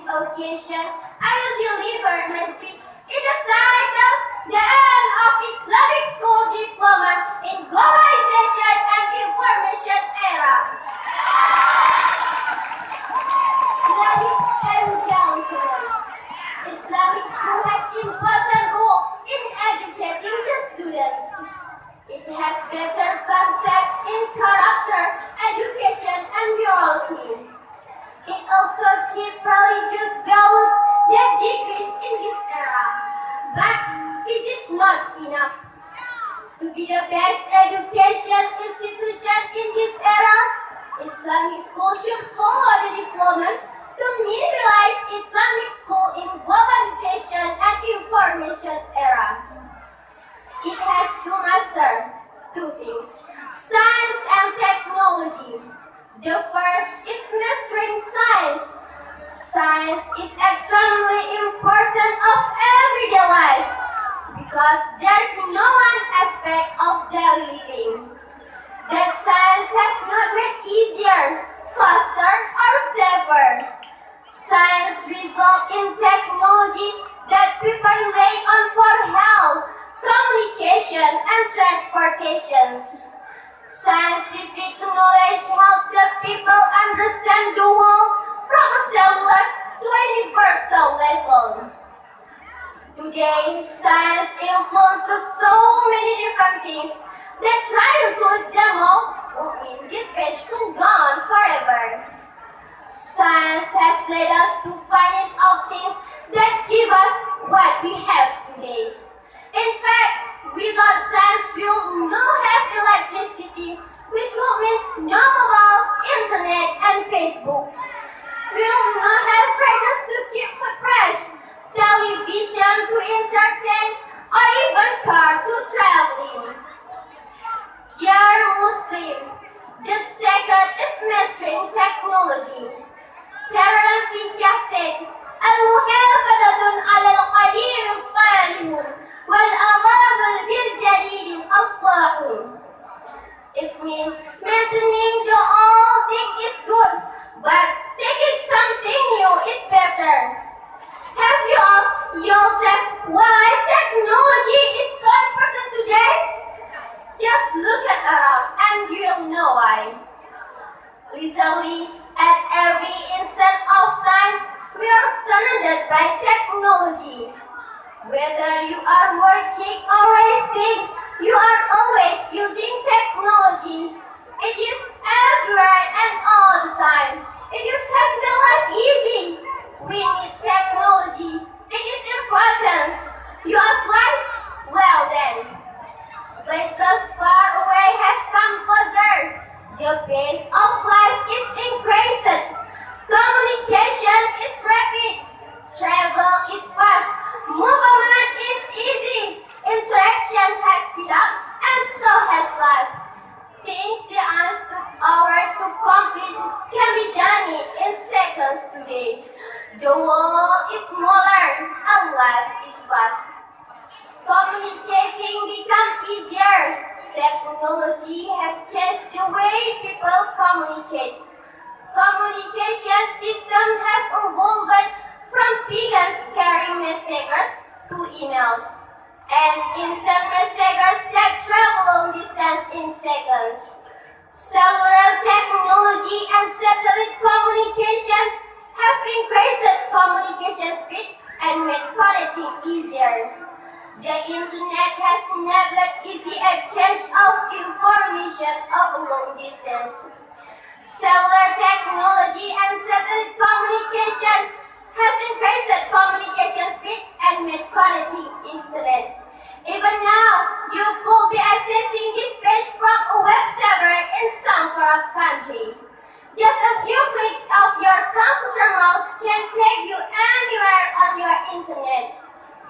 occasion, I will deliver my speech in the title, The End of Islamic School Diploma in Globalization and Information Era. Ladies and gentlemen, Islamic school has important role in educating the students. It has better concept in character, education, and morality. It also keeps religious values that decrease in this era. But is it not enough? To be the best education institution in this era, Islamic school should follow the deployment to minimize Islamic school in globalization and information era. It has to master two things: science and technology. The first is mastering science. Science is extremely important of everyday life because there's no one aspect of daily living that science has not made easier, faster, or safer. Science results in technology that people rely on for health, communication, and transportation. Scientific knowledge helps the people understand the world from a cellular to a universal level. Today, science influences so many different things that trying to list them all would mean this page could go on forever. Science has led us to finding out things that give us what we have today. In fact, without science, we will not have electricity, which will mean no mobiles, internet, and Facebook. We will not have fragrance to keep it fresh, television to entertain, or even car to traveling. Dear Muslim, the second is mastering technology. Taran Fikya said, Al-muhafadatun ala-al-qadim as-salihun wal-aghadul bil-jadid aslahun. It means maintaining the old thing is good, but taking something new is better. Have you asked yourself why technology is so important today? Just look around and you'll know why. Literally, at every instant of time, we are surrounded by technology. Whether you are working or resting, you are always using technology. It is everywhere and all the time. It is has made life easy. We need technology. It is important. You ask why? Well then, places far away have come closer. The pace of life is increased. Communication is rapid. Travel is fast. Movement is easy. Interaction has speed up, and so has life. Things that once took hours to complete can be done in seconds today. The world is smaller and life is fast. Communicating becomes easier. Technology has changed the way people communicate. Communication systems have evolved from pagans carrying messages to emails and instant messages that travel long distance in seconds. Cellular technology and satellite communication have increased communication speed and made connecting easier. The internet has enabled easy exchange of information over long distance. Cellular technology and satellite communication has increased communication speed and made connecting internet. Even now, you could be accessing this page from a web server in some far off country. Just a few clicks of your computer mouse can take you anywhere on your internet.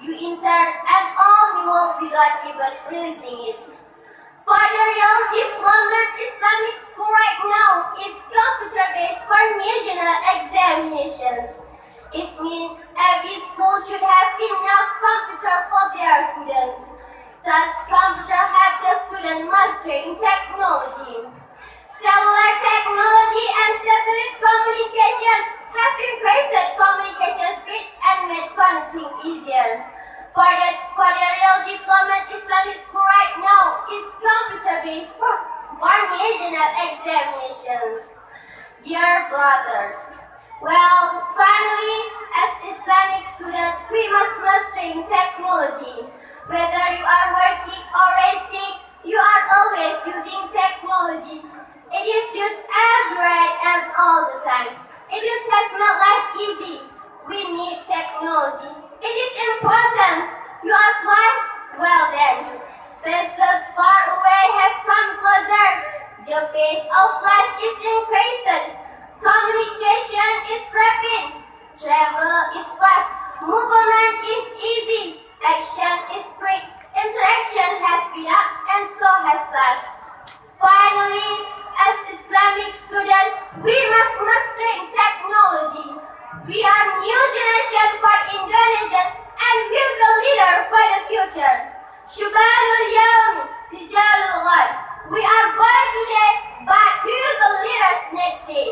You enter an all new world without even realizing it. For the real deployment, Islamic school right now is computer-based for national examinations. It means every school should have enough computer for their students. Thus, computer help the student mastering technology. Cellular technology and satellite communication have increased communication speed and made connecting easier. For the real development, Islamic school right now is computer-based for national examinations. Dear brothers, well, finally, as Islamic students, we must master technology. Whether you are working or resting, you are always using technology. It is used everywhere and all the time. It has made life easy. We need technology. It is important. You ask why? Well then, places far away have come closer. The pace of life is increasing. Communication is rapid. Travel is fast. Movement is easy. Action is quick. Interaction has speed up and so has life. Finally, as Islamic students, we must master technology. We are new generation for Indonesia and we're the leader for the future. Shubalul Yawm, Rijalul Ghad. We are going today, but we will the leaders next day.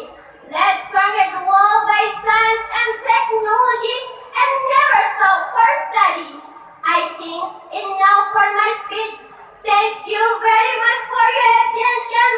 Let's conquer the world by science and technology and never stop for study. I think enough for my speech. Thank you very much for your attention.